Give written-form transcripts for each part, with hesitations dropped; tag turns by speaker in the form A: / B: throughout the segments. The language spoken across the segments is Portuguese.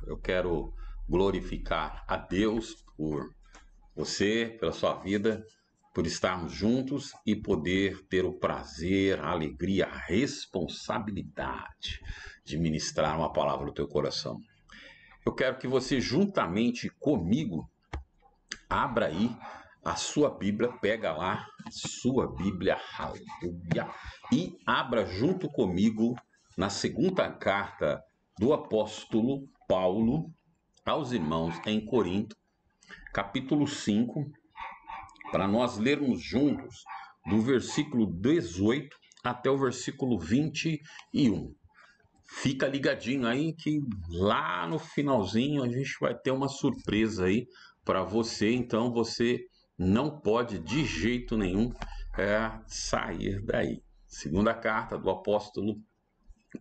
A: Eu quero glorificar a Deus por você, pela sua vida, por estarmos juntos e poder ter o prazer, a alegria, a responsabilidade de ministrar uma palavra no teu coração. Eu quero que você, juntamente comigo, abra aí a sua Bíblia, pega lá a sua Bíblia, aleluia, e abra junto comigo na segunda carta do apóstolo Paulo aos irmãos em Corinto, capítulo 5, para nós lermos juntos do versículo 18 até o versículo 21. Fica ligadinho aí que lá no finalzinho a gente vai ter uma surpresa aí para você, então você não pode de jeito nenhum sair daí. Segunda carta do apóstolo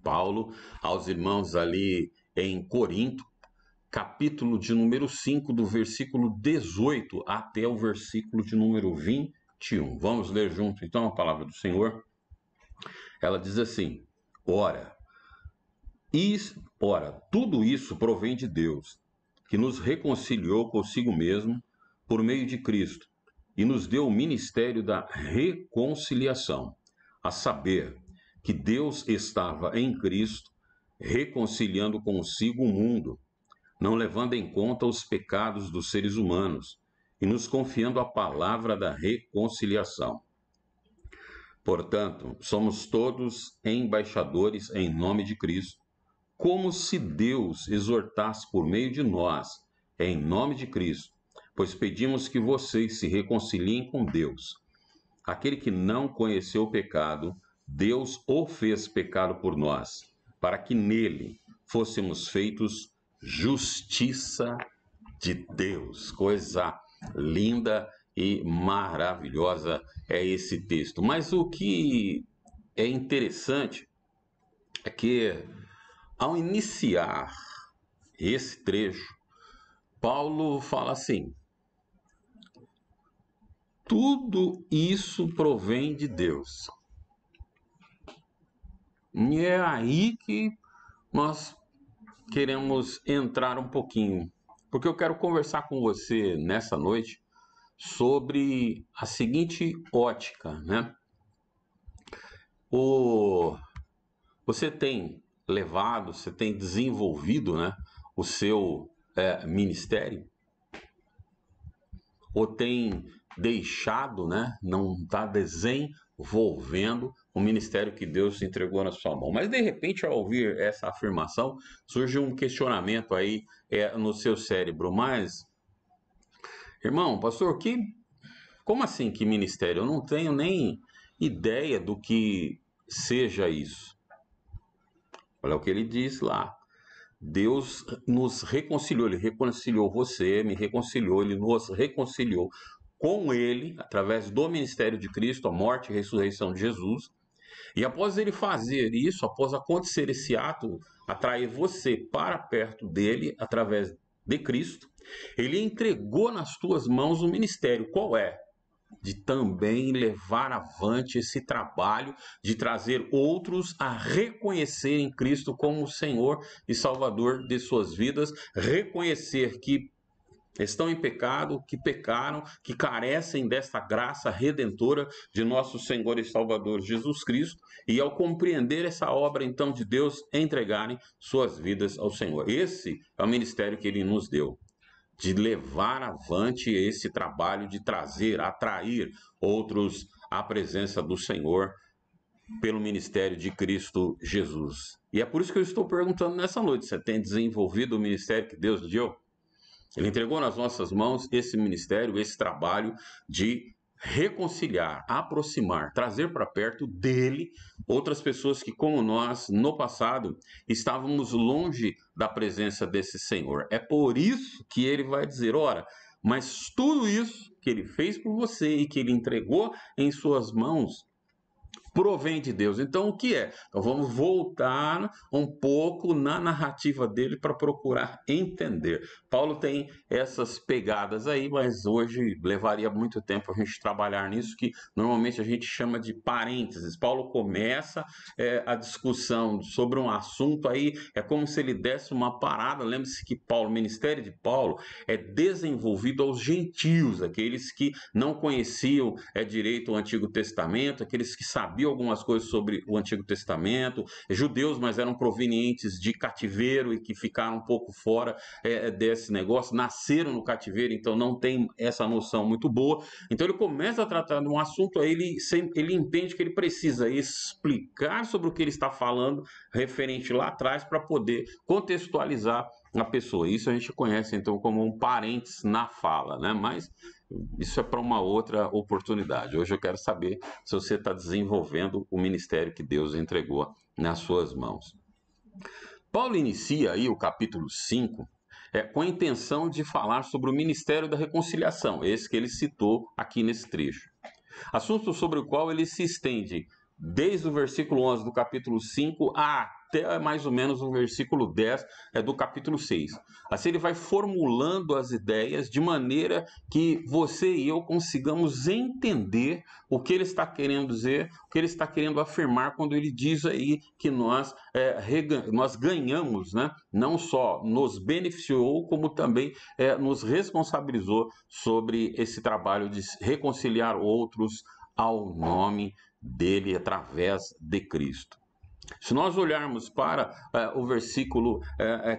A: Paulo aos irmãos ali em Corinto, capítulo de número 5, do versículo 18 até o versículo de número 21. Vamos ler junto então a palavra do Senhor. Ela diz assim: Ora, tudo isso provém de Deus, que nos reconciliou consigo mesmo por meio de Cristo e nos deu o ministério da reconciliação, a saber, que Deus estava em Cristo reconciliando consigo o mundo, não levando em conta os pecados dos seres humanos e nos confiando a palavra da reconciliação. Portanto, somos todos embaixadores em nome de Cristo, como se Deus exortasse por meio de nós, em nome de Cristo, pois pedimos que vocês se reconciliem com Deus. Aquele que não conheceu o pecado, Deus o fez pecado por nós, para que nele fôssemos feitos justiça de Deus. Coisa linda e maravilhosa é esse texto. Mas o que é interessante é que, ao iniciar esse trecho, Paulo fala assim: tudo isso provém de Deus. E é aí que nós queremos entrar um pouquinho, porque eu quero conversar com você nessa noite sobre a seguinte ótica, né? Você tem levado, você tem desenvolvido, né, o seu ministério? Ou tem deixado, né, não está desenvolvendo o ministério que Deus entregou na sua mão? Mas de repente, ao ouvir essa afirmação, surge um questionamento aí no seu cérebro: mas, irmão, pastor, como assim que ministério? Eu não tenho nem ideia do que seja isso. Olha o que ele diz lá. Deus nos reconciliou, Ele reconciliou você, me reconciliou, Ele nos reconciliou com Ele, através do ministério de Cristo, a morte e a ressurreição de Jesus. E após Ele fazer isso, após acontecer esse ato, atrair você para perto dEle, através de Cristo, Ele entregou nas tuas mãos o ministério. Qual é? De também levar avante esse trabalho de trazer outros a reconhecerem Cristo como Senhor e Salvador de suas vidas, reconhecer que estão em pecado, que pecaram, que carecem desta graça redentora de nosso Senhor e Salvador Jesus Cristo, e ao compreender essa obra então de Deus, entregarem suas vidas ao Senhor. Esse é o ministério que Ele nos deu, de levar avante esse trabalho de trazer, atrair outros à presença do Senhor pelo ministério de Cristo Jesus. E é por isso que eu estou perguntando nessa noite: você tem desenvolvido o ministério que Deus deu? Ele entregou nas nossas mãos esse ministério, esse trabalho de reconciliar, aproximar, trazer para perto dele outras pessoas que, como nós, no passado, estávamos longe da presença desse Senhor. É por isso que ele vai dizer: ora, mas tudo isso que ele fez por você e que ele entregou em suas mãos provém de Deus. Então, o que é? Então, vamos voltar um pouco na narrativa dele para procurar entender. Paulo tem essas pegadas aí, mas hoje levaria muito tempo a gente trabalhar nisso, que normalmente a gente chama de parênteses. Paulo começa a discussão sobre um assunto aí, é como se ele desse uma parada. Lembre-se que Paulo, o ministério de Paulo é desenvolvido aos gentios, aqueles que não conheciam direito o Antigo Testamento, aqueles que sabiam algumas coisas sobre o Antigo Testamento, judeus, mas eram provenientes de cativeiro e que ficaram um pouco fora desse negócio, nasceram no cativeiro, então não tem essa noção muito boa. Então ele começa a tratar de um assunto, aí ele entende que ele precisa explicar sobre o que ele está falando referente lá atrás para poder contextualizar a pessoa. Isso a gente conhece então como um parênteses na fala, né? Mas isso é para uma outra oportunidade. Hoje eu quero saber se você está desenvolvendo o ministério que Deus entregou nas suas mãos. Paulo inicia aí o capítulo 5 com a intenção de falar sobre o ministério da reconciliação, esse que ele citou aqui nesse trecho. Assunto sobre o qual ele se estende desde o versículo 11 do capítulo 5 até mais ou menos o versículo 10 do capítulo 6. Assim ele vai formulando as ideias de maneira que você e eu consigamos entender o que ele está querendo dizer, o que ele está querendo afirmar quando ele diz aí que nós ganhamos, né? Não só nos beneficiou, como também nos responsabilizou sobre esse trabalho de reconciliar outros ao nome dele, através de Cristo. Se nós olharmos para o versículo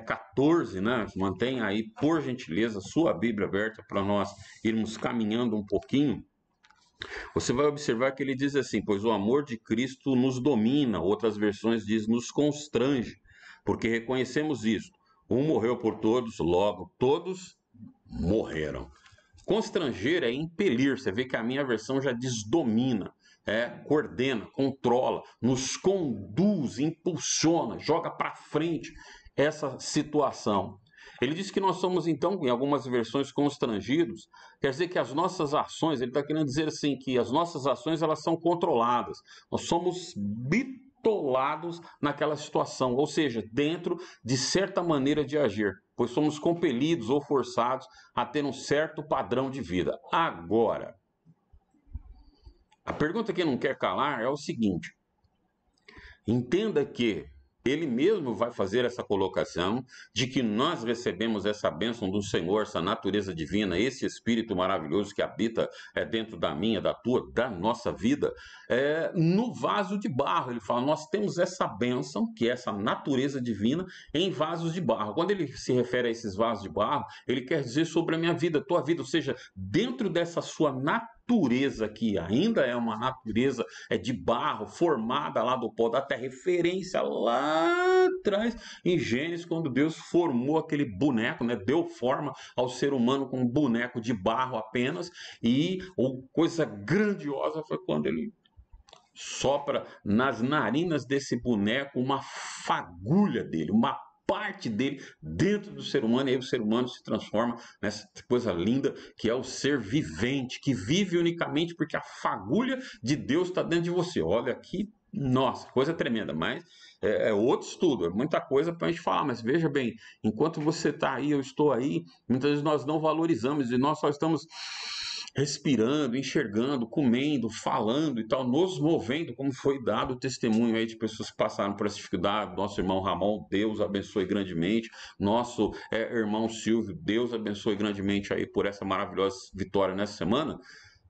A: 14, né? Mantenha aí, por gentileza, sua Bíblia aberta para nós irmos caminhando um pouquinho. Você vai observar que ele diz assim: pois o amor de Cristo nos domina, outras versões diz nos constrange, porque reconhecemos isto. Um morreu por todos, logo todos morreram. Constranger é impelir. Você vê que a minha versão já diz domina, coordena, controla, nos conduz, impulsiona, joga para frente essa situação. Ele diz que nós somos, então, em algumas versões, constrangidos. Quer dizer que as nossas ações, ele está querendo dizer assim, que as nossas ações elas são controladas. Nós somos bitolados naquela situação, ou seja, dentro de certa maneira de agir, pois somos compelidos ou forçados a ter um certo padrão de vida. Agora, a pergunta que não quer calar é o seguinte: entenda que ele mesmo vai fazer essa colocação de que nós recebemos essa bênção do Senhor, essa natureza divina, esse Espírito maravilhoso que habita dentro da minha, da tua, da nossa vida, no vaso de barro. Ele fala, nós temos essa bênção, que é essa natureza divina, em vasos de barro. Quando ele se refere a esses vasos de barro, ele quer dizer sobre a minha vida, a tua vida, ou seja, dentro dessa sua natureza, que ainda é uma natureza de barro, formada lá do pó da terra, referência lá atrás em Gênesis, quando Deus formou aquele boneco, né? Deu forma ao ser humano com um boneco de barro apenas, e coisa grandiosa foi quando ele sopra nas narinas desse boneco uma fagulha dele, uma parte dele dentro do ser humano, e aí o ser humano se transforma nessa coisa linda que é o ser vivente, que vive unicamente porque a fagulha de Deus está dentro de você. Olha que, nossa, coisa tremenda, mas é outro estudo, é muita coisa para a gente falar, mas veja bem, enquanto você está aí, eu estou aí, muitas vezes nós não valorizamos, e nós só estamos respirando, enxergando, comendo, falando e tal, nos movendo, como foi dado o testemunho aí de pessoas que passaram por essa dificuldade. Nosso irmão Ramon, Deus abençoe grandemente. Nosso irmão Silvio, Deus abençoe grandemente aí por essa maravilhosa vitória nessa semana.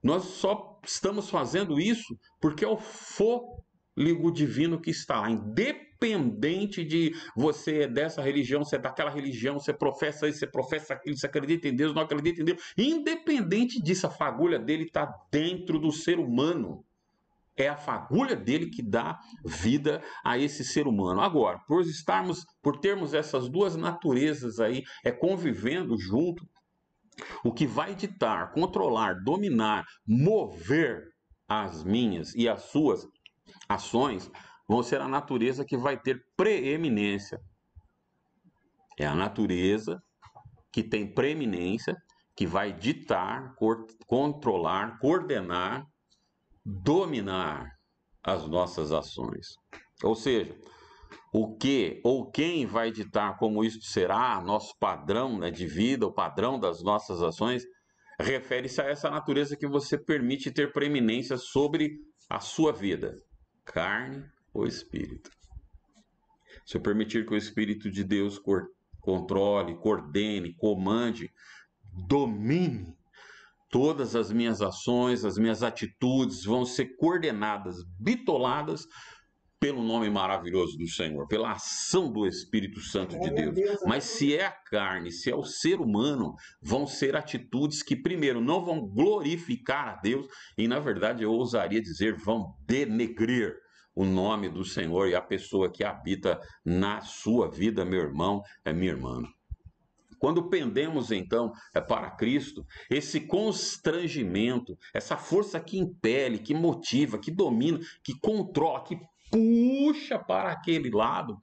A: Nós só estamos fazendo isso porque é o fôlego divino que está lá, independente de você dessa religião, você é daquela religião, você professa isso, você professa aquilo, você acredita em Deus, não acredita em Deus, independente disso, a fagulha dele está dentro do ser humano. É a fagulha dele que dá vida a esse ser humano. Agora, por termos essas duas naturezas aí convivendo junto, o que vai ditar, controlar, dominar, mover as minhas e as suas ações vão ser a natureza que vai ter preeminência. É a natureza que tem preeminência, que vai ditar, controlar, coordenar, dominar. as nossas ações. Ou seja, o que ou quem vai ditar como isto será nosso padrão, né, de vida, o padrão das nossas ações, refere-se a essa natureza que você permite ter preeminência sobre a sua vida, carne ou espírito. Se eu permitir que o Espírito de Deus controle, coordene, comande, domine todas as minhas ações, as minhas atitudes vão ser coordenadas, bitoladas pelo nome maravilhoso do Senhor, pela ação do Espírito Santo de Deus. Mas se é a carne, se é o ser humano, vão ser atitudes que, primeiro, não vão glorificar a Deus e, na verdade, eu ousaria dizer, vão denegrir o nome do Senhor e a pessoa que habita na sua vida, meu irmão, minha irmã. Quando pendemos, então, para Cristo, esse constrangimento, essa força que impele, que motiva, que domina, que controla, que puxa para aquele lado,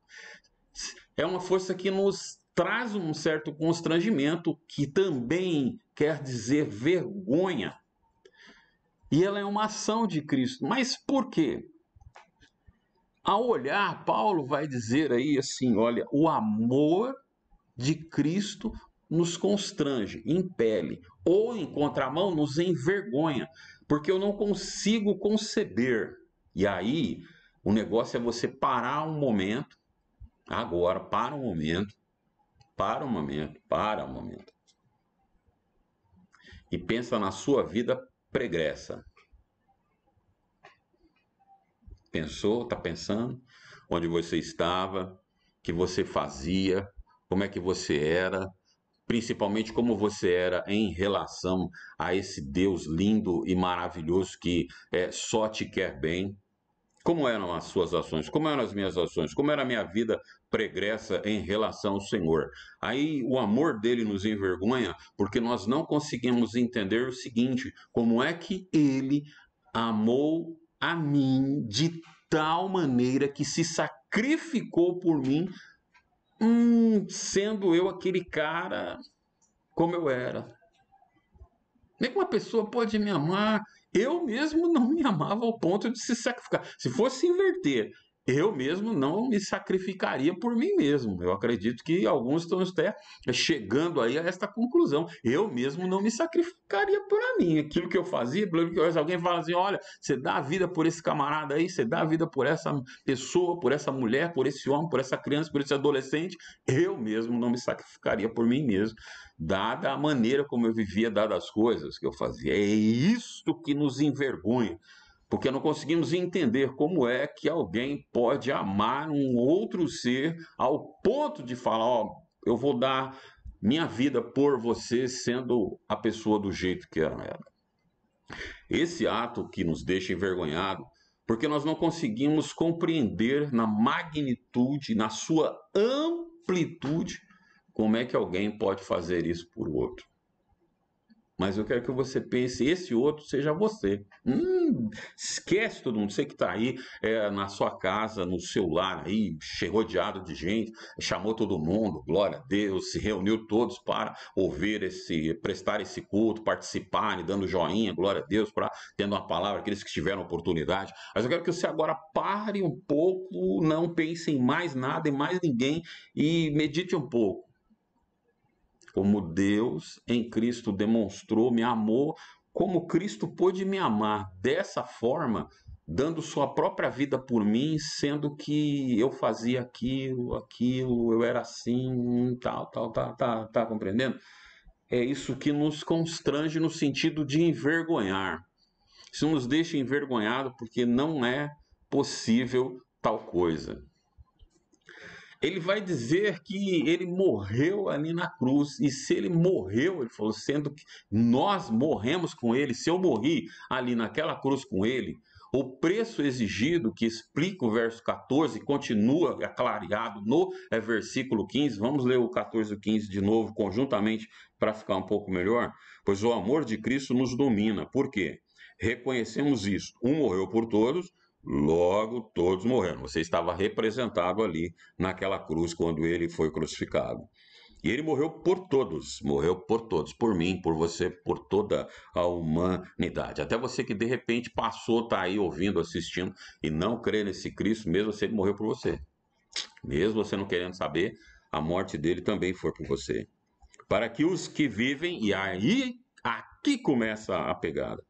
A: é uma força que nos traz um certo constrangimento, que também quer dizer vergonha. E ela é uma ação de Cristo. Mas por quê? Ao olhar, Paulo vai dizer aí assim, olha, o amor de Cristo nos constrange, impele, ou em contramão nos envergonha, porque eu não consigo conceber. E aí, o negócio é você parar um momento, agora, para um momento, e pensa na sua vida pregressa. Pensou, está pensando? Onde você estava, o que você fazia, como é que você era, principalmente como você era em relação a esse Deus lindo e maravilhoso que só te quer bem. Como eram as suas ações? Como eram as minhas ações? Como era a minha vida pregressa em relação ao Senhor? Aí o amor dele nos envergonha porque nós não conseguimos entender o seguinte: como é que ele amou a mim de tal maneira que se sacrificou por mim, sendo eu aquele cara como eu era. Como é que uma pessoa pode me amar? Eu mesmo não me amava ao ponto de se sacrificar. Se fosse inverter, eu mesmo não me sacrificaria por mim mesmo. Eu acredito que alguns estão até chegando aí a esta conclusão. Eu mesmo não me sacrificaria por mim. Aquilo que eu fazia, alguém fala assim, olha, você dá a vida por esse camarada aí, você dá a vida por essa pessoa, por essa mulher, por esse homem, por essa criança, por esse adolescente. Eu mesmo não me sacrificaria por mim mesmo, dada a maneira como eu vivia, dadas as coisas que eu fazia. É isto que nos envergonha, porque não conseguimos entender como é que alguém pode amar um outro ser ao ponto de falar, ó, eu vou dar minha vida por você, sendo a pessoa do jeito que era. Esse ato que nos deixa envergonhado, porque nós não conseguimos compreender na magnitude, na sua amplitude, como é que alguém pode fazer isso por outro. Mas eu quero que você pense, esse outro seja você. Esquece todo mundo, você que está aí na sua casa, no seu lar, aí, rodeado de gente, chamou todo mundo, glória a Deus, se reuniu todos para ouvir prestar esse culto, participarem, dando joinha, glória a Deus, para tendo uma palavra, aqueles que tiveram oportunidade. Mas eu quero que você agora pare um pouco, não pense em mais nada, em mais ninguém, e medite um pouco. Como Deus em Cristo demonstrou, me amou, como Cristo pôde me amar dessa forma, dando sua própria vida por mim, sendo que eu fazia aquilo, eu era assim, tal, tá compreendendo? É isso que nos constrange no sentido de envergonhar. Isso nos deixa envergonhado porque não é possível tal coisa. Ele vai dizer que ele morreu ali na cruz, e se ele morreu, ele falou, sendo que nós morremos com ele, se eu morri ali naquela cruz com ele, o preço exigido, que explica o verso 14, continua clareado no versículo 15, vamos ler o 14 e o 15 de novo, conjuntamente, para ficar um pouco melhor, pois o amor de Cristo nos domina, por quê? Reconhecemos isso, um morreu por todos, logo todos morreram. Você estava representado ali naquela cruz quando ele foi crucificado. E ele morreu por todos, por mim, por você, por toda a humanidade. Até você que de repente passou, tá aí ouvindo, assistindo e não crê nesse Cristo, mesmo assim ele morreu por você. Mesmo você não querendo saber, a morte dele também foi por você. Para que os que vivem, e aí aqui começa a pegada,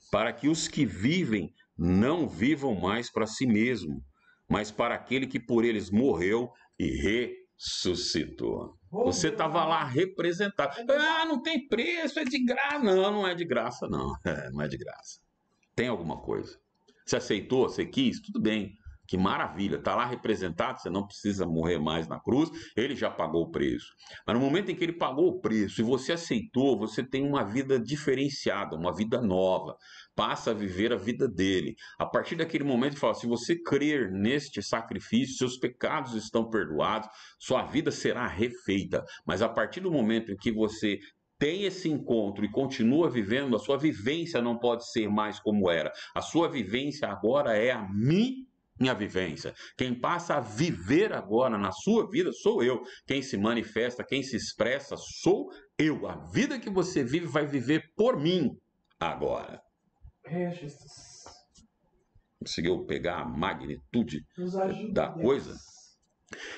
A: para que os que vivem não vivam mais para si mesmo, mas para aquele que por eles morreu e ressuscitou. Você estava lá representado. Ah, não tem preço, é de graça. Não, não é de graça, não. Não é de graça. Tem alguma coisa. Você aceitou, você quis, tudo bem. Que maravilha, está lá representado, você não precisa morrer mais na cruz, ele já pagou o preço. Mas no momento em que ele pagou o preço e você aceitou, você tem uma vida diferenciada, uma vida nova, passa a viver a vida dele. A partir daquele momento, ele fala: se você crer neste sacrifício, seus pecados estão perdoados, sua vida será refeita. Mas a partir do momento em que você tem esse encontro e continua vivendo, a sua vivência não pode ser mais como era. A sua vivência agora é a minha vivência. Quem passa a viver agora na sua vida sou eu. Quem se manifesta, quem se expressa sou eu. A vida que você vive vai viver por mim agora.
B: Jesus.
A: Conseguiu pegar a magnitude da coisa?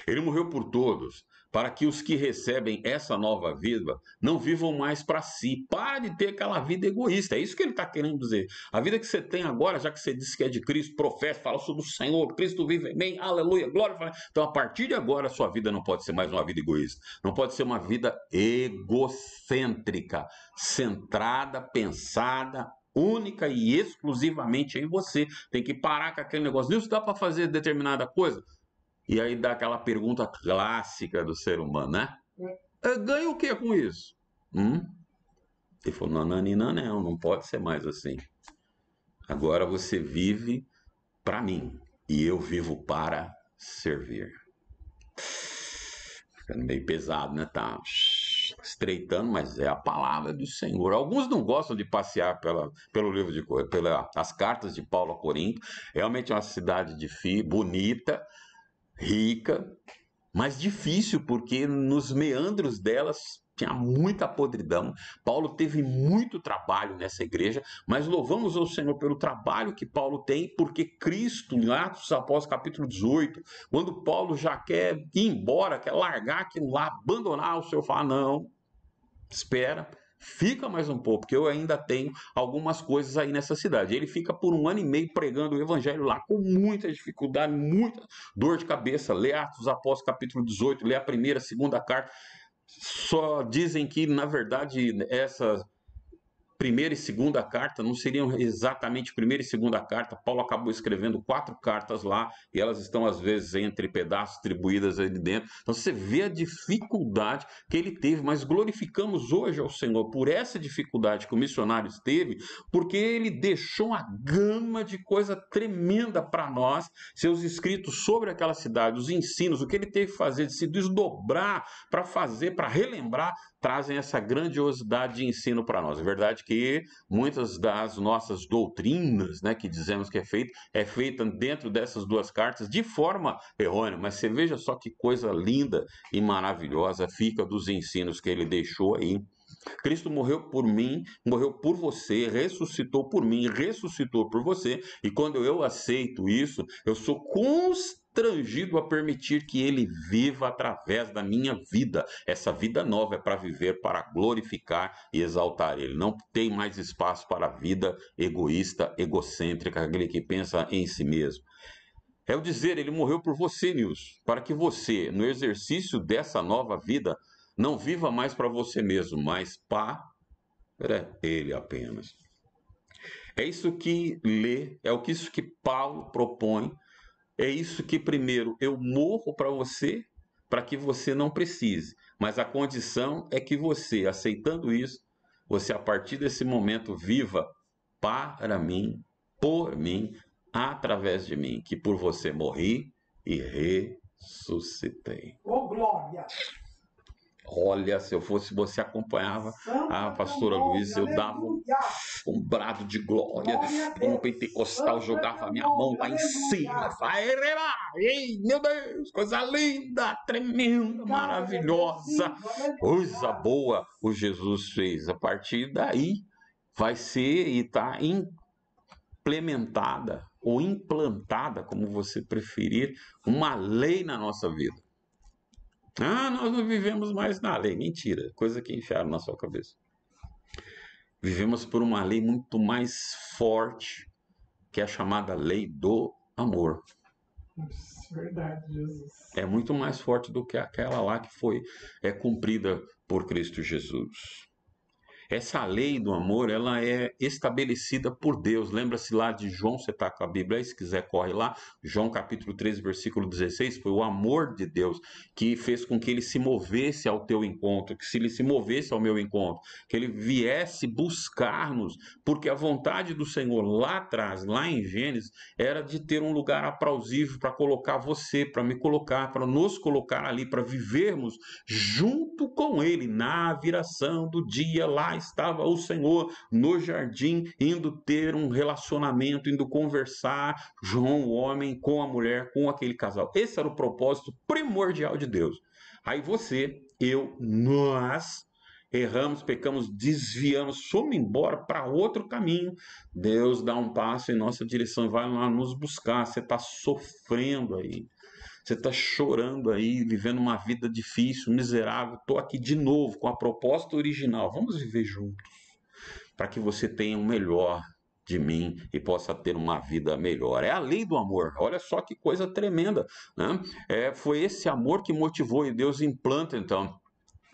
A: Ele morreu por todos, para que os que recebem essa nova vida não vivam mais para si. Para de ter aquela vida egoísta. É isso que ele está querendo dizer. A vida que você tem agora, já que você disse que é de Cristo, profeta, fala sobre o Senhor, Cristo vive em mim, aleluia, glória. Então, a partir de agora, a sua vida não pode ser mais uma vida egoísta. Não pode ser uma vida egocêntrica, centrada, pensada, única e exclusivamente em você. Tem que parar com aquele negócio. Isso dá para fazer determinada coisa? E aí dá aquela pergunta clássica do ser humano, né? Ganha o que com isso? Ele falou: não pode ser mais assim. Agora você vive para mim e eu vivo para servir. Ficando meio pesado, né? Tá estreitando, mas é a palavra do Senhor. Alguns não gostam de passear pelo livro de pelas cartas de Paulo a Corinto. Realmente é uma cidade bonita, rica, mas difícil, porque nos meandros delas tinha muita podridão. Paulo teve muito trabalho nessa igreja, mas louvamos ao Senhor pelo trabalho que Paulo tem, porque Cristo, em Atos dos Apóstolos, capítulo 18, quando Paulo já quer ir embora, quer largar aquilo lá, abandonar, o Senhor fala: não, espera, fica mais um pouco, porque eu ainda tenho algumas coisas aí nessa cidade. Ele fica por 1 ano e meio pregando o evangelho lá, com muita dificuldade, muita dor de cabeça. Lê Atos dos Apóstolos, capítulo 18, lê a primeira, a segunda carta. Só dizem que, na verdade, essa primeira e segunda carta não seriam exatamente primeira e segunda carta. Paulo acabou escrevendo 4 cartas lá e elas estão às vezes entre pedaços distribuídas ali dentro. Então você vê a dificuldade que ele teve, mas glorificamos hoje ao Senhor por essa dificuldade que o missionário teve, porque ele deixou uma gama de coisa tremenda para nós, seus escritos sobre aquela cidade, os ensinos, o que ele teve que fazer de se desdobrar para fazer, para relembrar, trazem essa grandiosidade de ensino para nós. É verdade que muitas das nossas doutrinas, né, que dizemos que é feita dentro dessas 2 cartas de forma errônea, mas você veja só que coisa linda e maravilhosa fica dos ensinos que ele deixou aí. Cristo morreu por mim, morreu por você, ressuscitou por mim, ressuscitou por você, e quando eu aceito isso, eu sou constrangido a permitir que ele viva através da minha vida. Essa vida nova é para viver, para glorificar e exaltar ele. Não tem mais espaço para a vida egoísta, egocêntrica, aquele que pensa em si mesmo. É o dizer, ele morreu por você, Nilson, para que você, no exercício dessa nova vida, não viva mais para você mesmo, mas para ele apenas. É isso que isso que Paulo propõe. É isso que, primeiro, eu morro para você que você não precise. Mas a condição é que você, aceitando isso, você, a partir desse momento, viva para mim, por mim, através de mim, que por você morri e ressuscitei.
B: Oh, glória!
A: Olha, se eu fosse você, acompanhava a pastora Luísa, eu dava um brado de glória, como pentecostal, jogava a minha mão lá em cima, ei, meu Deus, coisa linda, tremenda, maravilhosa, coisa boa o Jesus fez. A partir daí vai ser e está implementada ou implantada, como você preferir, uma lei na nossa vida. Ah, nós não vivemos mais na lei. Mentira, coisa que enfiaram na sua cabeça. Vivemos por uma lei muito mais forte, que é a chamada lei do amor.
B: Verdade, Jesus.
A: É muito mais forte do que aquela lá que foi cumprida por Cristo Jesus. Essa lei do amor, ela é estabelecida por Deus. Lembra-se lá de João, você está com a Bíblia aí, se quiser corre lá. João capítulo 13, versículo 16, foi o amor de Deus que fez com que ele se movesse ao teu encontro, que se ele se movesse ao meu encontro, que ele viesse buscar-nos, porque a vontade do Senhor lá atrás, lá em Gênesis, era de ter um lugar aprausível para colocar você, para me colocar, para nos colocar ali, para vivermos junto com ele, na viração do dia. Lá estava o Senhor no jardim, indo ter um relacionamento, indo conversar, João, o homem, com a mulher, com aquele casal. Esse era o propósito primordial de Deus. Aí você, eu, nós erramos, pecamos, desviamos, fomos embora para outro caminho. Deus dá um passo em nossa direção e vai lá nos buscar. Você está sofrendo aí. Você está chorando aí, vivendo uma vida difícil, miserável. Estou aqui de novo com a proposta original. Vamos viver juntos, para que você tenha o melhor de mim e possa ter uma vida melhor. É a lei do amor. Olha só que coisa tremenda, né? Foi esse amor que motivou e Deus implanta, então,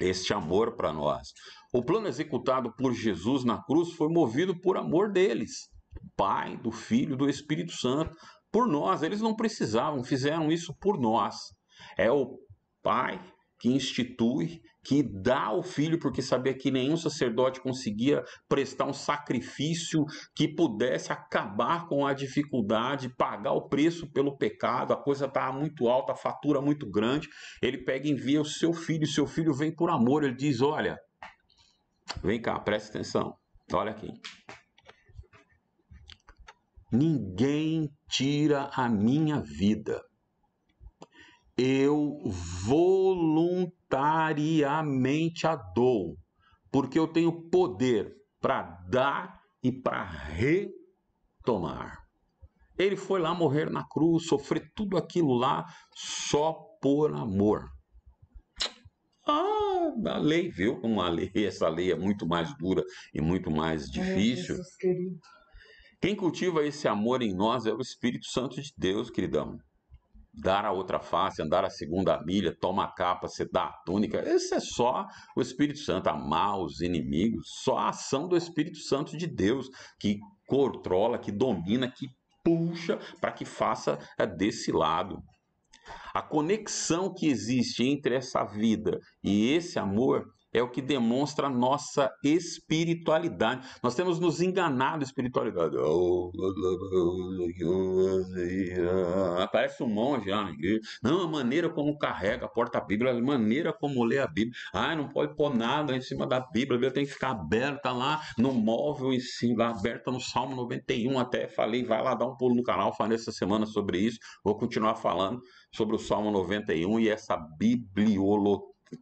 A: este amor para nós. O plano executado por Jesus na cruz foi movido por amor deles, do Pai, do Filho, do Espírito Santo, por nós. Eles não precisavam, fizeram isso por nós. É o Pai que institui, que dá ao Filho, porque sabia que nenhum sacerdote conseguia prestar um sacrifício que pudesse acabar com a dificuldade, pagar o preço pelo pecado. A coisa estava muito alta, a fatura muito grande. Ele pega e envia o seu filho vem por amor. Ele diz: olha, vem cá, presta atenção, olha aqui. Ninguém tira a minha vida. Eu voluntariamente a dou, porque eu tenho poder para dar e para retomar. Ele foi lá morrer na cruz, sofrer tudo aquilo lá só por amor. A lei, viu como a lei, essa lei é muito mais dura e muito mais difícil.
B: Jesus querido.
A: Quem cultiva esse amor em nós é o Espírito Santo de Deus, queridão. Dar a outra face, andar a segunda milha, toma a capa, você dá a túnica. Esse é só o Espírito Santo, amar os inimigos. Só a ação do Espírito Santo de Deus que controla, que domina, que puxa para que faça desse lado. A conexão que existe entre essa vida e esse amor é o que demonstra a nossa espiritualidade. Nós temos nos enganado a espiritualidade. Parece um monge lá na igreja. Não, a maneira como carrega a porta-bíblia, a maneira como lê a Bíblia. Não pode pôr nada em cima da Bíblia, a Bíblia tem que ficar aberta lá no móvel em cima, aberta no Salmo 91. Até falei, vai lá dar um pulo no canal, falei essa semana sobre isso. Vou continuar falando sobre o Salmo 91 e essa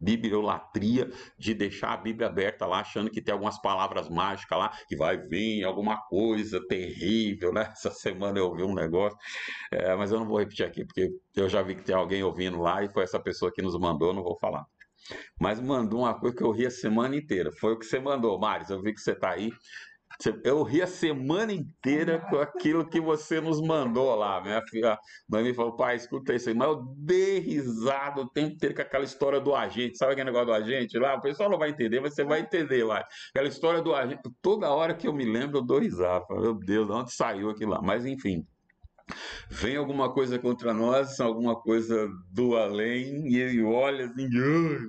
A: bibliolatria de deixar a Bíblia aberta lá, achando que tem algumas palavras mágicas lá, que vai vir alguma coisa terrível, né? Essa semana eu ouvi um negócio, mas eu não vou repetir aqui, porque eu já vi que tem alguém ouvindo lá e foi essa pessoa que nos mandou, não vou falar. Mas mandou uma coisa que eu ri a semana inteira. Foi o que você mandou, Maris, eu vi que você está aí. Eu ri a semana inteira com aquilo que você nos mandou lá. Minha filha me falou: pai, escuta isso aí. Mas eu dei risada o tempo inteiro com aquela história do agente. Sabe aquele negócio do agente lá? O pessoal não vai entender, mas você vai entender lá. Aquela história do agente. Toda hora que eu me lembro, eu dou risada. Meu Deus, de onde saiu aquilo lá? Mas enfim. Vem alguma coisa contra nós, alguma coisa do além, e ele olha assim: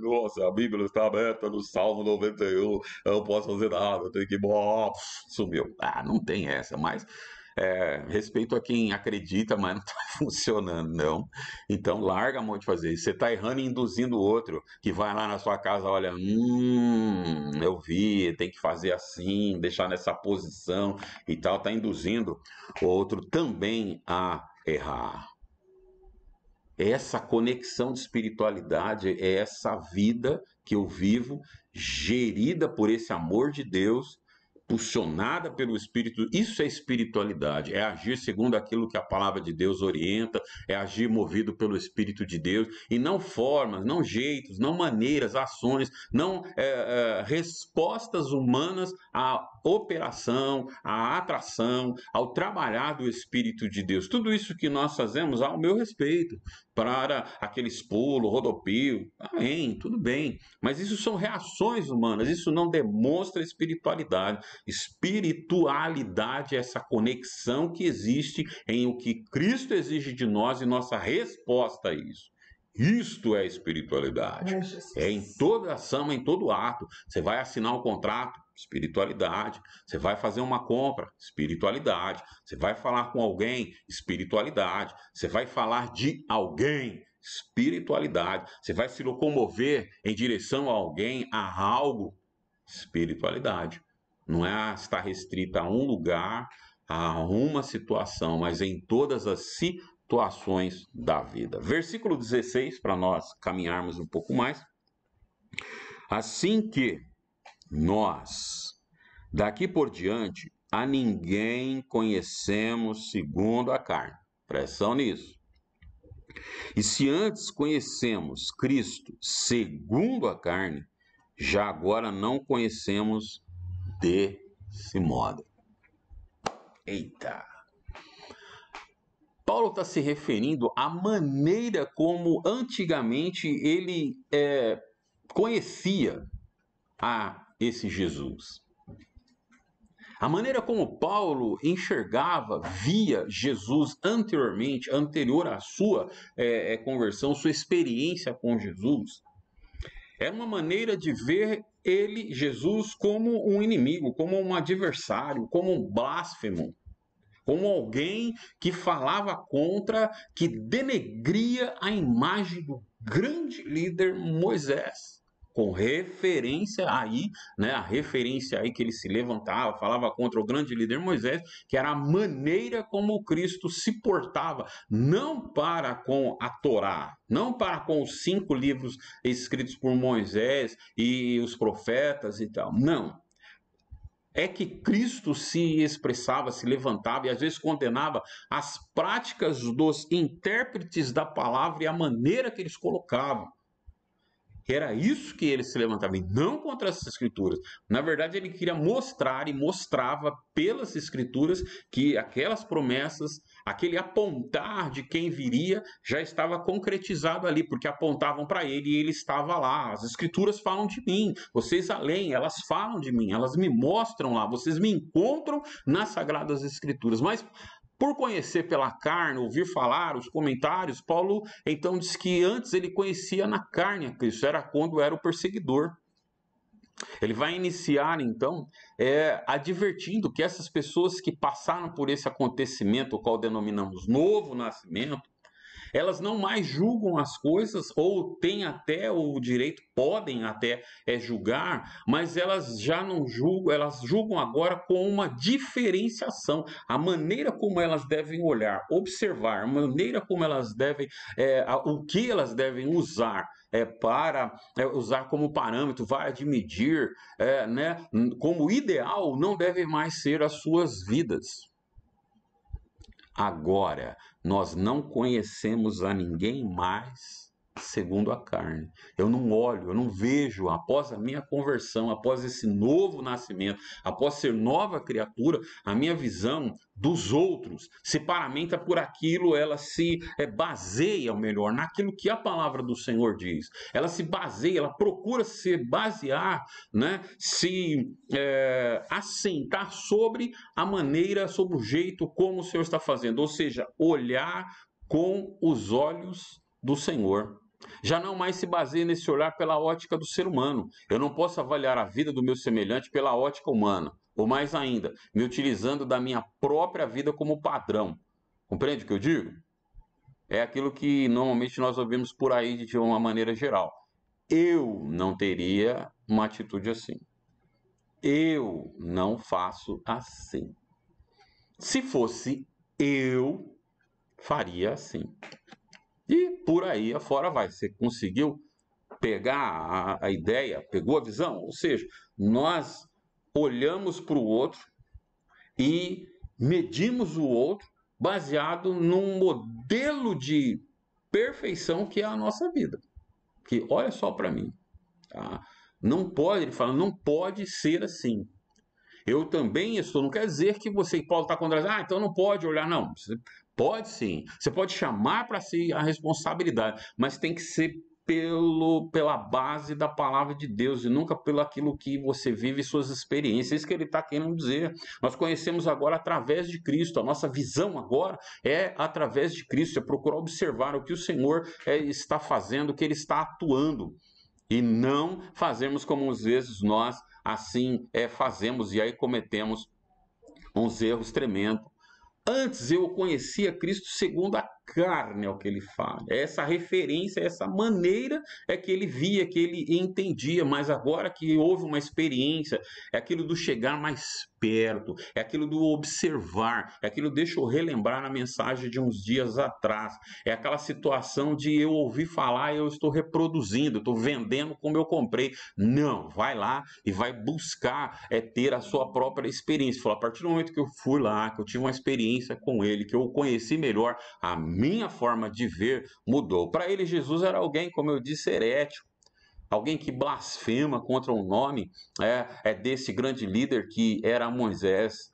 A: nossa, a Bíblia está aberta no Salmo 91, eu não posso fazer nada, eu tenho que ir. Sumiu. Não tem essa, mas Respeito a quem acredita, mas não está funcionando, não. Então, larga a mão de fazer isso. Você está errando e induzindo o outro, que vai lá na sua casa, olha, eu vi, tem que fazer assim, deixar nessa posição e tal, está induzindo o outro também a errar. Essa conexão de espiritualidade é essa vida que eu vivo, gerida por esse amor de Deus, impulsionada pelo Espírito. Isso é espiritualidade, é agir segundo aquilo que a palavra de Deus orienta, é agir movido pelo Espírito de Deus, e não formas, não jeitos, não maneiras, ações, não respostas humanas à operação, à atração, ao trabalhar do Espírito de Deus. Tudo isso que nós fazemos ao meu respeito, para aqueles pulos, rodopio, amém, tudo bem, mas isso são reações humanas, isso não demonstra espiritualidade. Espiritualidade é essa conexão que existe em o que Cristo exige de nós e nossa resposta a isso. Isto é espiritualidade. É em toda ação, em todo ato. Você vai assinar um contrato, espiritualidade. Você vai fazer uma compra, espiritualidade. Você vai falar com alguém, espiritualidade. Você vai falar de alguém, espiritualidade. Você vai se locomover em direção a alguém, a algo, espiritualidade. Não é estar restrita a um lugar, a uma situação, mas em todas as situações da vida. Versículo 16, para nós caminharmos um pouco mais. Assim que nós, daqui por diante, a ninguém conhecemos segundo a carne. Presta atenção nisso. E se antes conhecemos Cristo segundo a carne, já agora não conhecemos desse modo. Eita! Paulo está se referindo à maneira como antigamente ele conhecia a esse Jesus. A maneira como Paulo enxergava, via Jesus anteriormente, anterior à sua conversão, sua experiência com Jesus, era uma maneira de ver ele, Jesus, como um inimigo, como um adversário, como um blasfemo, como alguém que falava contra, que denegria a imagem do grande líder Moisés. Com referência aí, né, a referência aí que ele se levantava, falava contra o grande líder Moisés, que era a maneira como Cristo se portava, não para com a Torá, não para com os 5 livros escritos por Moisés e os profetas e tal, não. É que Cristo se expressava, se levantava e às vezes condenava as práticas dos intérpretes da palavra e a maneira que eles colocavam. Era isso que ele se levantava, e não contra as escrituras. Na verdade, ele queria mostrar e mostrava pelas escrituras que aquelas promessas, aquele apontar de quem viria, já estava concretizado ali, porque apontavam para ele e ele estava lá. As escrituras falam de mim, vocês além, elas falam de mim, elas me mostram lá, vocês me encontram nas Sagradas Escrituras. Mas por conhecer pela carne, ouvir falar, os comentários, Paulo então diz que antes ele conhecia na carne a Cristo, era quando era o perseguidor. Ele vai iniciar então advertindo que essas pessoas que passaram por esse acontecimento, o qual denominamos novo nascimento, elas não mais julgam as coisas, ou têm até o direito, podem até julgar, mas elas já não julgam, elas julgam agora com uma diferenciação. A maneira como elas devem olhar, observar, a maneira como elas devem, o que elas devem usar para usar como parâmetro, vara de medir, né, como ideal, não deve mais ser as suas vidas. Agora, nós não conhecemos a ninguém mais segundo a carne. Eu não olho, eu não vejo, após a minha conversão, após esse novo nascimento, após ser nova criatura, a minha visão dos outros se paramenta por aquilo, ela se baseia, ou melhor, naquilo que a palavra do Senhor diz. Ela se baseia, ela procura se basear, né, se assentar sobre a maneira, sobre o jeito como o Senhor está fazendo, ou seja, olhar com os olhos do Senhor. Já não mais se baseia nesse olhar pela ótica do ser humano. Eu não posso avaliar a vida do meu semelhante pela ótica humana, ou mais ainda, me utilizando da minha própria vida como padrão. Compreende o que eu digo? É aquilo que normalmente nós ouvimos por aí de uma maneira geral. Eu não teria uma atitude assim. Eu não faço assim. Se fosse eu, faria assim. E por aí afora vai. Você conseguiu pegar a ideia, pegou a visão? Ou seja, nós olhamos para o outro e medimos o outro baseado num modelo de perfeição que é a nossa vida. Que olha só para mim, tá? Não pode, ele fala, não pode ser assim. Eu também estou, não quer dizer que você, Paulo, está contra, então não pode olhar, não. Você pode sim, você pode chamar para si a responsabilidade, mas tem que ser pela base da palavra de Deus e nunca pelo aquilo que você vive e suas experiências. É isso que ele está querendo dizer. Nós conhecemos agora através de Cristo, a nossa visão agora é através de Cristo, é procurar observar o que o Senhor está fazendo, o que ele está atuando. E não fazermos como às vezes nós assim fazemos e aí cometemos uns erros tremendos. Antes eu conhecia Cristo segundo a carne, é o que ele fala. Essa referência, essa maneira é que ele via, que ele entendia, mas agora que houve uma experiência, é aquilo do chegar mais perto, é aquilo do observar, é aquilo, deixa eu relembrar a mensagem de uns dias atrás, é aquela situação de eu ouvir falar e eu estou reproduzindo, estou vendendo como eu comprei. Não, vai lá e vai buscar ter a sua própria experiência. Fala, a partir do momento que eu fui lá, que eu tive uma experiência com ele, que eu o conheci melhor, a minha forma de ver mudou. Para ele, Jesus era alguém, como eu disse, herético, alguém que blasfema contra o nome desse grande líder que era Moisés.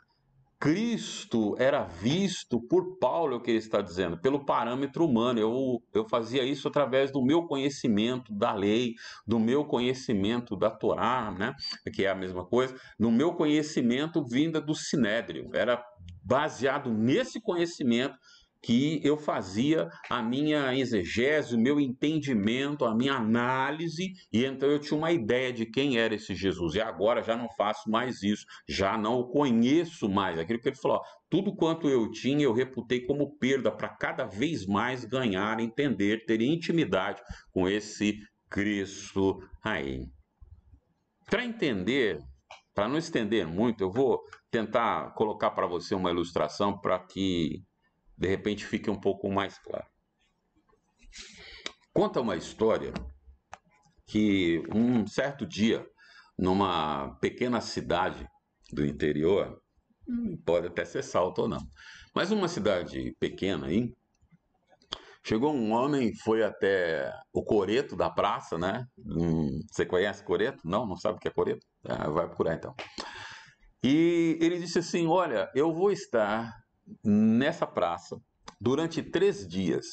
A: Cristo era visto por Paulo, é o que ele está dizendo, pelo parâmetro humano. Eu fazia isso através do meu conhecimento da lei, do meu conhecimento da Torá, né? Que é a mesma coisa, no meu conhecimento vinda do Sinédrio. Era baseado nesse conhecimento que eu fazia a minha exegese, o meu entendimento, a minha análise, e então eu tinha uma ideia de quem era esse Jesus. E agora já não faço mais isso, já não o conheço mais. Aquilo que ele falou, ó, tudo quanto eu tinha eu reputei como perda para cada vez mais ganhar, entender, ter intimidade com esse Cristo aí. Para entender, para não estender muito, eu vou tentar colocar para você uma ilustração para que de repente fique um pouco mais claro. Conta uma história que um certo dia, numa pequena cidade do interior, pode até ser Salto ou não, mas uma cidade pequena aí, chegou um homem, foi até o coreto da praça, né? Você conhece coreto? Não sabe o que é coreto? Vai procurar então. E ele disse assim, olha, eu vou estar nessa praça durante 3 dias.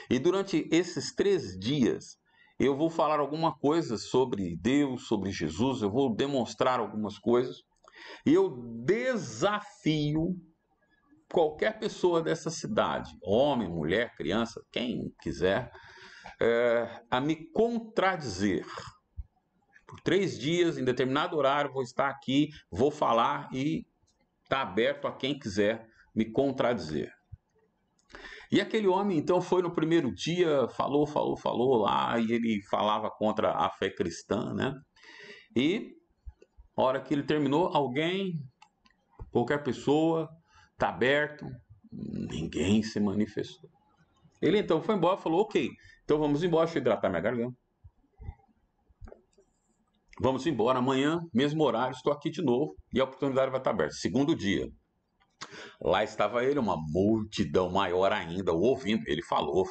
A: E durante esses 3 dias, eu vou falar alguma coisa sobre Deus, sobre Jesus, eu vou demonstrar algumas coisas. E eu desafio qualquer pessoa dessa cidade, homem, mulher, criança, quem quiser, a me contradizer. Por 3 dias, em determinado horário, vou estar aqui, vou falar e está aberto a quem quiser me contradizer. E aquele homem, então, foi no primeiro dia, falou lá, e ele falava contra a fé cristã, né? E, a hora que ele terminou, qualquer pessoa, está aberto, ninguém se manifestou. Ele, então, foi embora, falou, ok, então vamos embora, deixa eu hidratar minha garganta. Vamos embora, amanhã, mesmo horário, estou aqui de novo, e a oportunidade vai estar aberta. Segundo dia. Lá estava ele, uma multidão maior ainda, ouvindo. Ele falou.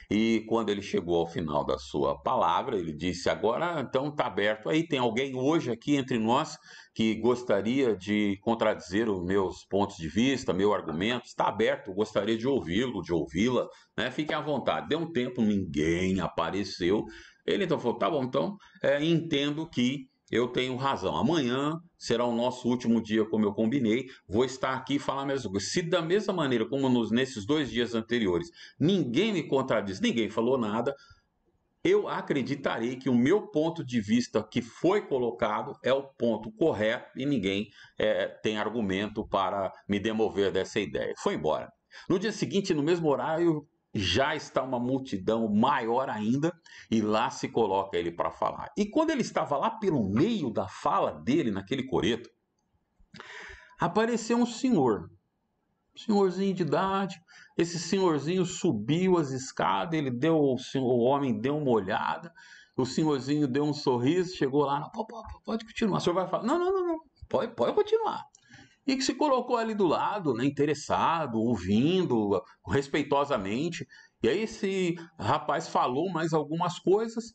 A: E quando ele chegou ao final da sua palavra, ele disse, agora então está aberto aí, tem alguém hoje aqui entre nós que gostaria de contradizer os meus pontos de vista, meu argumento, está aberto, gostaria de ouvi-lo, de ouvi-la, né? Fiquem à vontade. Deu um tempo, ninguém apareceu. Ele então falou, tá bom, então entendo que eu tenho razão. Amanhã será o nosso último dia, como eu combinei. Vou estar aqui e falar a mesma coisa. Se da mesma maneira como nesses 2 dias anteriores ninguém me contradiz, ninguém falou nada, eu acreditarei que o meu ponto de vista que foi colocado é o ponto correto e ninguém tem argumento para me demover dessa ideia. Foi embora. No dia seguinte, no mesmo horário, já está uma multidão maior ainda e lá se coloca ele para falar. E quando ele estava lá pelo meio da fala dele, naquele coreto, apareceu um senhorzinho de idade. Esse senhorzinho subiu as escadas, o homem deu uma olhada, o senhorzinho deu um sorriso, chegou lá, pode continuar, o senhor vai falar, não, pode continuar. E que se colocou ali do lado, né, interessado, ouvindo, respeitosamente. E aí esse rapaz falou mais algumas coisas.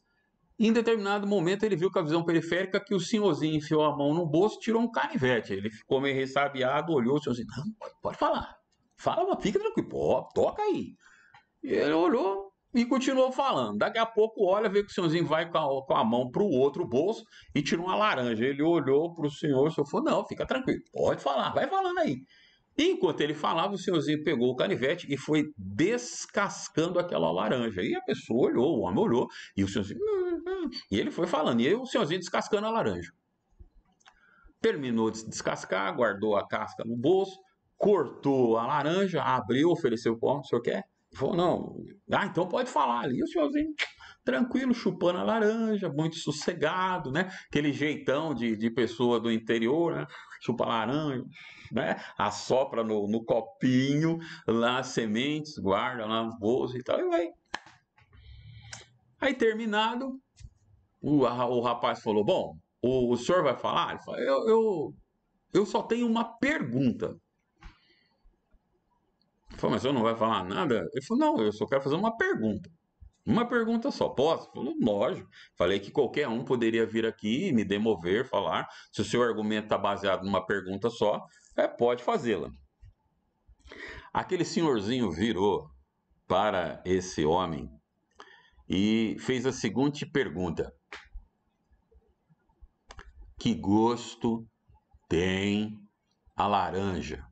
A: E em determinado momento ele viu com a visão periférica que o senhorzinho enfiou a mão no bolso, tirou um canivete. Ele ficou meio ressabiado, olhou o senhorzinho, não, pode falar. Fala, mas fica tranquilo, pô, toca aí. E ele olhou e continuou falando. Daqui a pouco olha, vê que o senhorzinho vai com a mão para o outro bolso e tira uma laranja. Ele olhou para o senhor falou, não, fica tranquilo, pode falar, vai falando aí. E enquanto ele falava, o senhorzinho pegou o canivete e foi descascando aquela laranja. E a pessoa olhou, o homem olhou, e o senhorzinho... E ele foi falando, e aí o senhorzinho descascando a laranja. Terminou de descascar, guardou a casca no bolso, cortou a laranja, abriu, ofereceu o o senhor quer? Falou, não. Ah, então pode falar ali. O senhorzinho, tranquilo, chupando a laranja, muito sossegado, né? Aquele jeitão de pessoa do interior, né? Chupa a laranja, né? Assopra no copinho, lá as sementes, guarda lá no bolso e tal, e vai. Aí terminado, o rapaz falou, bom, o senhor vai falar? Ele falou, eu só tenho uma pergunta. Ele falou, mas o senhor não vai falar nada? Ele falou, não, eu só quero fazer uma pergunta. Uma pergunta só, posso? Ele falou, lógico. Falei que qualquer um poderia vir aqui e me demover, falar. Se o seu argumento está baseado numa pergunta só, pode fazê-la. Aquele senhorzinho virou para esse homem e fez a seguinte pergunta: que gosto tem a laranja?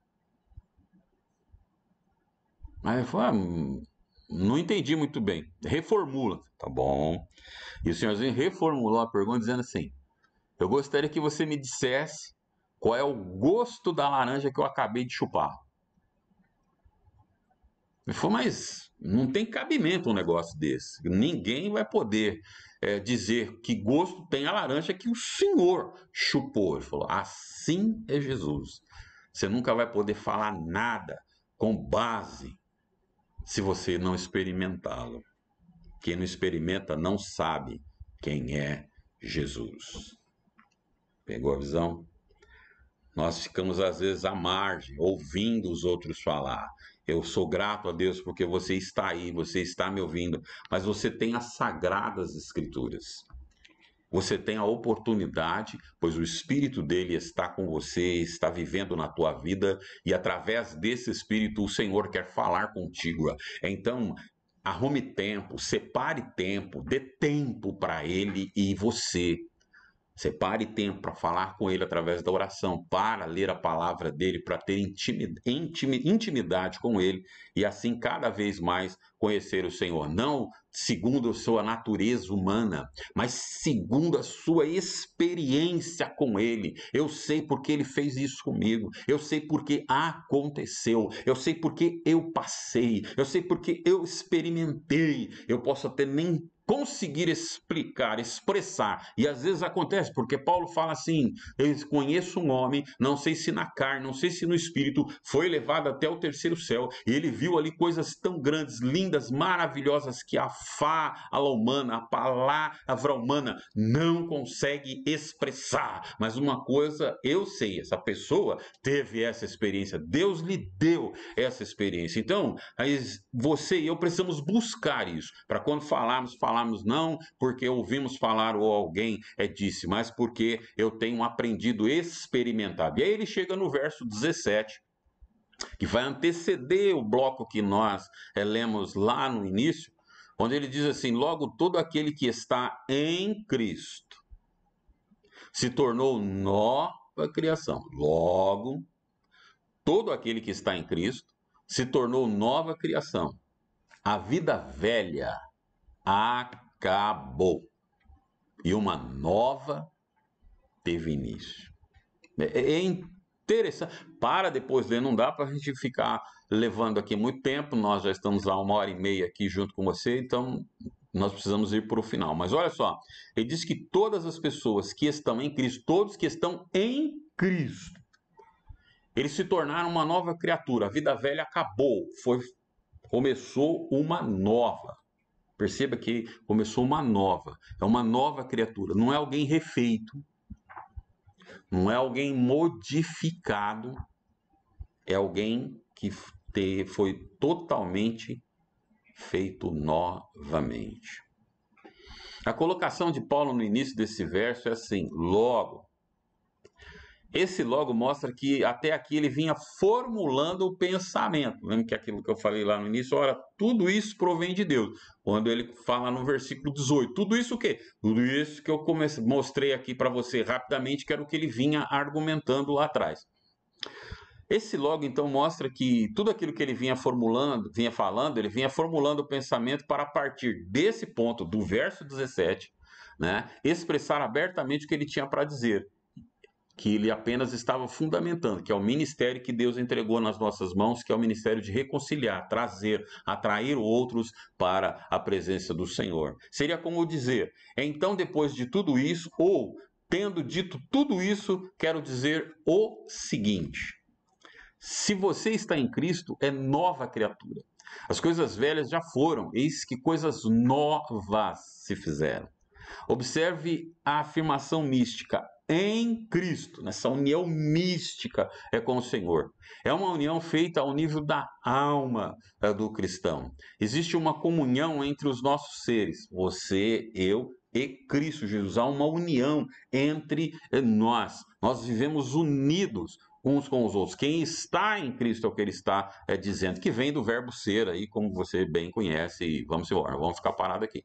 A: Aí ele falou, não entendi muito bem. Reformula. Tá bom. E o senhorzinho reformulou a pergunta dizendo assim, eu gostaria que você me dissesse qual é o gosto da laranja que eu acabei de chupar. Ele falou, mas não tem cabimento um negócio desse. Ninguém vai poder dizer que gosto tem a laranja que o senhor chupou. Ele falou, assim é Jesus. Você nunca vai poder falar nada com base se você não experimentá-lo. Quem não experimenta não sabe quem é Jesus. Pegou a visão? Nós ficamos às vezes à margem, ouvindo os outros falar. Eu sou grato a Deus porque você está aí, você está me ouvindo, mas você tem as sagradas escrituras. Você tem a oportunidade, pois o Espírito dele está com você, está vivendo na tua vida, e através desse Espírito o Senhor quer falar contigo. Então, arrume tempo, separe tempo, dê tempo para ele e você. Separe tempo para falar com ele através da oração, para ler a palavra dele, para ter intimidade com ele e assim cada vez mais conhecer o Senhor. Não segundo a sua natureza humana, mas segundo a sua experiência com ele. Eu sei porque ele fez isso comigo, eu sei porque aconteceu, eu sei porque eu passei, eu sei porque eu experimentei. Eu posso até nem conseguir explicar, expressar. E às vezes acontece, porque Paulo fala assim, eu conheço um homem, não sei se na carne, não sei se no espírito, foi levado até o terceiro céu, e ele viu ali coisas tão grandes, lindas, maravilhosas, que a fala humana, a palavra humana não consegue expressar. Mas uma coisa eu sei, essa pessoa teve essa experiência, Deus lhe deu essa experiência. Então, você e eu precisamos buscar isso, para quando falarmos não porque ouvimos falar ou alguém disse, mas porque eu tenho aprendido, experimentado. E aí ele chega no verso 17, que vai anteceder o bloco que nós lemos lá no início, onde ele diz assim, logo todo aquele que está em Cristo se tornou nova criação. Logo, todo aquele que está em Cristo se tornou nova criação. A vida velha acabou e uma nova teve início. É interessante. Para depois ler, não dá para a gente ficar levando aqui muito tempo. Nós já estamos há 1h30 aqui junto com você, então nós precisamos ir para o final. Mas olha só, ele diz que todas as pessoas que estão em Cristo, todos que estão em Cristo, eles se tornaram uma nova criatura. A vida velha acabou, começou uma nova. Perceba que começou uma nova. É uma nova criatura. Não é alguém refeito. Não é alguém modificado. É alguém que foi totalmente feito novamente. A colocação de Paulo no início desse verso é assim: logo. Esse logo mostra que até aqui ele vinha formulando o pensamento. Lembra que aquilo que eu falei lá no início? Ora, tudo isso provém de Deus. Quando ele fala no versículo 18. Tudo isso o quê? Tudo isso que eu mostrei aqui para você rapidamente, que era o que ele vinha argumentando lá atrás. Esse logo, então, mostra que tudo aquilo que ele vinha formulando, ele vinha formulando o pensamento para, a partir desse ponto, do verso 17, né, expressar abertamente o que ele tinha para dizer. Que ele apenas estava fundamentando, que é o ministério que Deus entregou nas nossas mãos, que é o ministério de reconciliar, trazer, atrair outros para a presença do Senhor. Seria como dizer, então depois de tudo isso, ou tendo dito tudo isso, quero dizer o seguinte: se você está em Cristo, é nova criatura. As coisas velhas já foram, eis que coisas novas se fizeram. Observe a afirmação mística, em Cristo, nessa união mística é com o Senhor. É uma união feita ao nível da alma do cristão. Existe uma comunhão entre os nossos seres, você, eu e Cristo Jesus. Há uma união entre nós. Nós vivemos unidos uns com os outros. Quem está em Cristo é o que ele está dizendo, que vem do verbo ser aí, como você bem conhece. E vamos embora, vamos ficar parados aqui.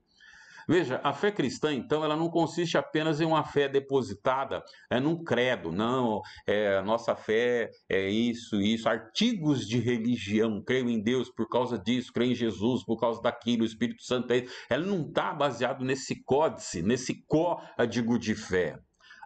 A: Veja, a fé cristã, então, ela não consiste apenas em uma fé depositada num credo, não, nossa fé é isso, artigos de religião, creio em Deus por causa disso, creio em Jesus por causa daquilo, o Espírito Santo é isso. Ela não está baseada nesse códice, nesse código de fé.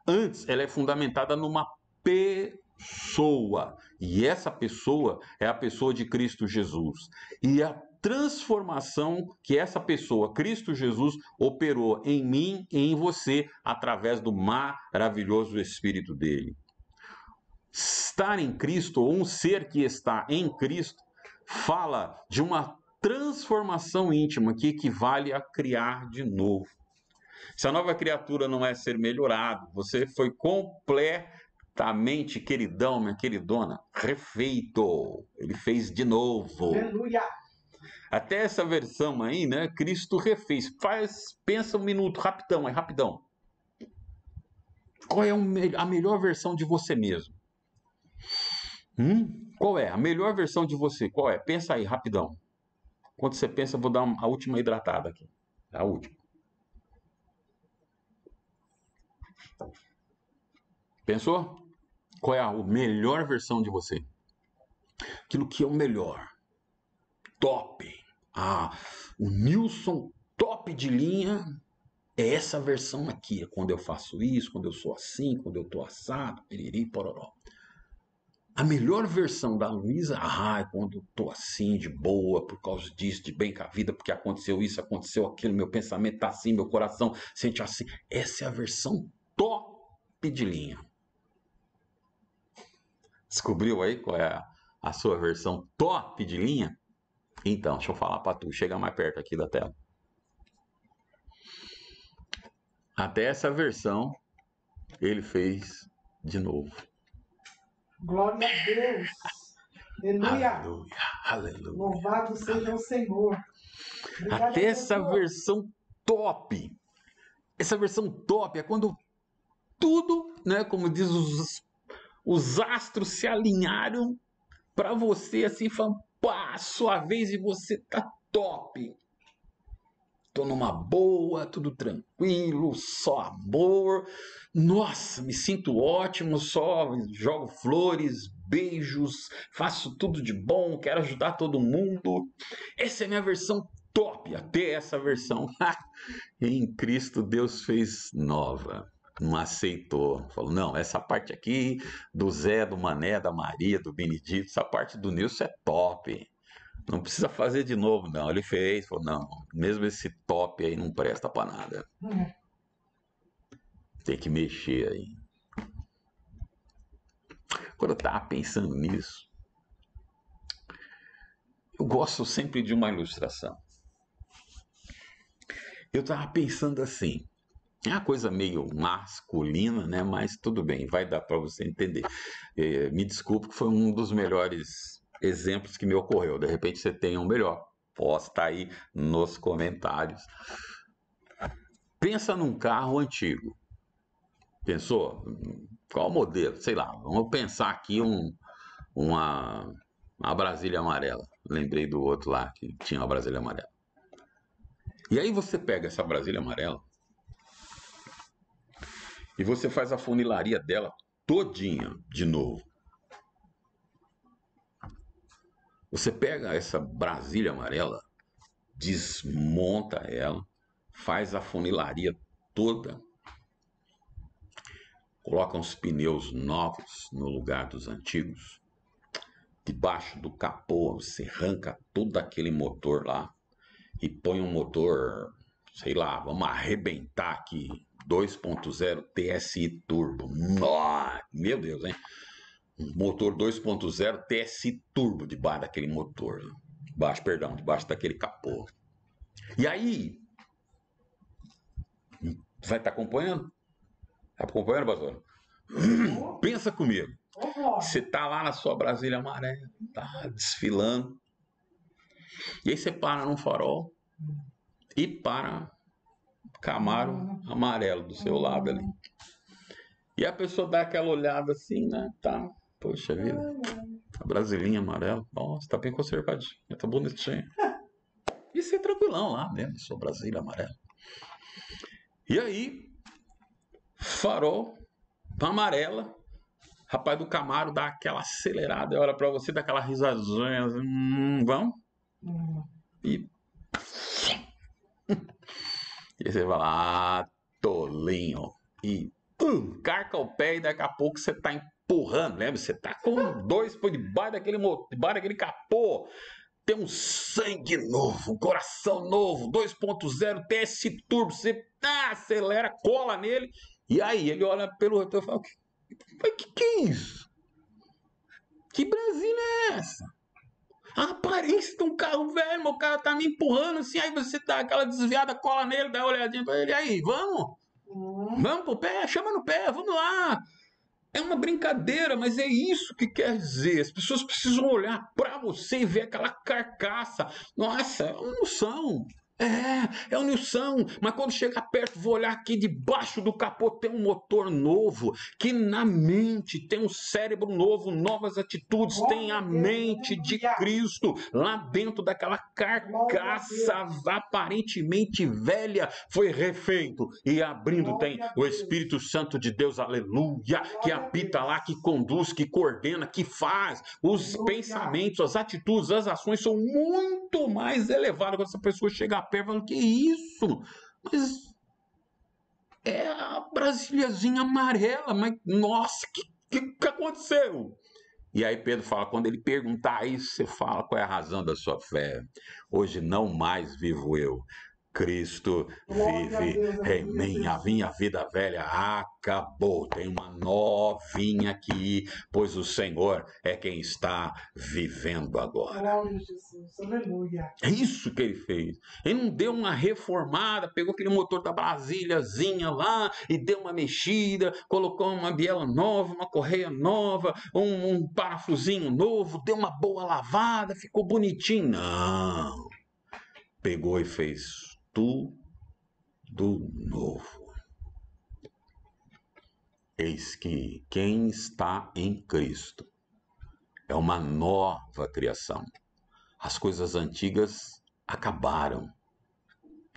A: Antes, ela é fundamentada numa pessoa, e essa pessoa é a pessoa de Cristo Jesus. E a transformação que essa pessoa, Cristo Jesus, operou em mim e em você através do maravilhoso Espírito dele. Estar em Cristo, ou um ser que está em Cristo, fala de uma transformação íntima que equivale a criar de novo. Se a nova criatura não é ser melhorado, você foi completamente, queridão, minha queridona, refeito. Ele fez de novo.
B: Aleluia!
A: Até essa versão aí, né? Cristo refez. Pensa um minuto, rapidão, rapidão. Qual é a melhor versão de você mesmo? Qual é? A melhor versão de você, qual é? Pensa aí, rapidão. Quando você pensa, eu vou dar a última hidratada aqui. A última. Pensou? Qual é a melhor versão de você? Aquilo que é o melhor. Top. O Nilson top de linha é essa versão aqui. É quando eu faço isso, quando eu sou assim, quando eu tô assado, piriri, pororó. A melhor versão da Luísa, é quando eu tô assim, de boa, por causa disso, de bem com a vida, porque aconteceu isso, aconteceu aquilo, meu pensamento tá assim, meu coração sente assim. Essa é a versão top de linha. Descobriu aí qual é a sua versão top de linha? Então, deixa eu falar para tu, chega mais perto aqui da tela. Até essa versão ele fez de novo.
B: Glória a Deus! Aleluia!
A: Aleluia, aleluia.
B: Louvado seja o Senhor! Obrigado,
A: até essa
B: Senhor.
A: versão top. Essa versão top é quando tudo, né, como diz os astros se alinharam para você assim, falando, pá, sua vez e você tá top. tô numa boa, tudo tranquilo, só amor. Nossa, me sinto ótimo, só jogo flores, beijos, faço tudo de bom, quero ajudar todo mundo. Essa é a minha versão top, até essa versão. Em Cristo Deus fez nova. Não aceitou. Falou, não, essa parte aqui do Zé, do Mané, da Maria, do Benedito, essa parte do Nilson é top. Não precisa fazer de novo, não. Ele fez, falou, não, mesmo esse top aí não presta pra nada. Tem que mexer aí. Quando eu tava pensando nisso, eu gosto sempre de uma ilustração. Eu tava pensando assim, é uma coisa meio masculina, né? Mas tudo bem, vai dar para você entender. Me desculpe que foi um dos melhores exemplos que me ocorreu. De repente você tem um melhor. Posta aí nos comentários. Pensa num carro antigo. Pensou? Qual modelo? Sei lá. Vamos pensar aqui uma Brasília amarela. Lembrei do outro lá que tinha uma Brasília amarela. E aí você pega essa Brasília amarela e você faz a funilaria dela todinha de novo. Você pega essa Brasília amarela, desmonta ela, faz a funilaria toda, coloca uns pneus novos no lugar dos antigos, debaixo do capô você arranca todo aquele motor lá e põe um motor, sei lá, vamos arrebentar aqui, 2.0 TSI Turbo. Nossa, meu Deus, hein? Um motor 2.0 TSI Turbo debaixo daquele motor. Debaixo daquele capô. E aí, vai estar acompanhando? Tá acompanhando, pastor? Pensa comigo. Você tá lá na sua Brasília amarela, tá desfilando. E aí você para num farol e para Camaro amarelo do seu lado ali. E a pessoa dá aquela olhada assim, né? Tá, poxa vida. A Brasilinha amarela, nossa, tá bem conservadinha, tá bonitinha. E você tranquilão lá mesmo, sua Brasília amarela. E aí, farol amarela, rapaz do Camaro dá aquela acelerada, olha pra você, dá aquela risadinha, assim, vamos? E aí você vai lá, tolinho, e carca o pé e daqui a pouco você tá empurrando, lembra? Você tá com dois por debaixo daquele capô. Tem um sangue novo, um coração novo, 2.0 TS Turbo, você acelera, cola nele, e aí ele olha pelo retorno e fala, que é isso? Que Brasília é essa? A aparência de um carro velho, meu cara tá me empurrando assim, aí você dá aquela desviada, cola nele, dá uma olhadinha pra ele, aí, vamos? Vamos pro pé, chama no pé, vamos lá. É uma brincadeira, mas é isso que quer dizer. As pessoas precisam olhar para você e ver aquela carcaça. Nossa, é uma noção. É uma noção. Mas quando chegar perto, vou olhar aqui debaixo do capô, tem um motor novo, que na mente tem um cérebro novo, novas atitudes, tem a mente de Cristo lá dentro daquela carcaça aparentemente velha, foi refeito e abrindo tem o Espírito Santo de Deus, aleluia, que habita lá, que conduz, que coordena, que faz. Os pensamentos, as atitudes, as ações são muito mais elevadas quando essa pessoa chega perto falando, que isso? Mas é a Brasiliazinha amarela, mas nossa, que aconteceu? E aí Pedro fala, quando ele perguntar isso, você fala qual é a razão da sua fé. Hoje não mais vivo eu, Cristo vive em mim. A minha vida velha acabou. Tem uma novinha aqui, pois o Senhor é quem está vivendo agora.
B: Glória a Jesus, aleluia.
A: É isso que ele fez. Ele não deu uma reformada, pegou aquele motor da Brasíliazinha lá e deu uma mexida, colocou uma biela nova, uma correia nova, um parafusinho novo, deu uma boa lavada, ficou bonitinho. Não. Pegou e fez tudo novo. Eis que quem está em Cristo é uma nova criação. As coisas antigas acabaram.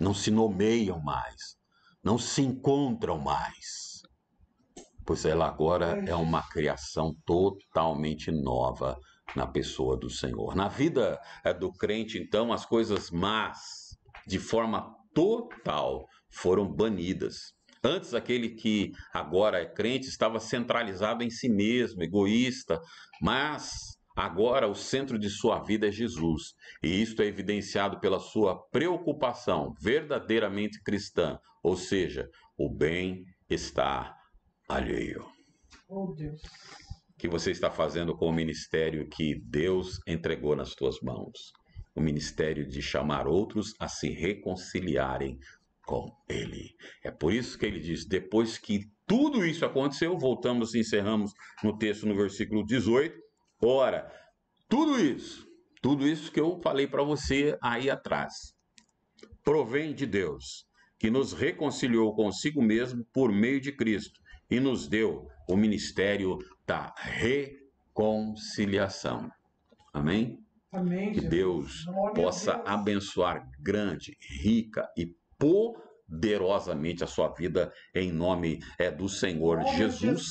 A: não se nomeiam mais, não se encontram mais, pois ela agora é uma criação totalmente nova na pessoa do Senhor. Na vida do crente, então, as coisas más, de forma total, foram banidas. Antes, aquele que agora é crente estava centralizado em si mesmo, egoísta, mas agora o centro de sua vida é Jesus. E isto é evidenciado pela sua preocupação verdadeiramente cristã, ou seja, o bem-estar alheio.
B: Oh, Deus.
A: O que você está fazendo com o ministério que Deus entregou nas tuas mãos? O ministério de chamar outros a se reconciliarem com Ele. É por isso que ele diz, depois que tudo isso aconteceu, voltamos e encerramos no texto no versículo 18, ora, tudo isso que eu falei para você aí atrás, provém de Deus, que nos reconciliou consigo mesmo por meio de Cristo e nos deu o ministério da reconciliação. Amém?
B: Amém,
A: Que
B: Jesus.
A: Deus
B: Glória a
A: possa
B: Deus.
A: abençoar grande, rica e poderosamente a sua vida em nome do Senhor
B: Glória a
A: Jesus.
B: Jesus.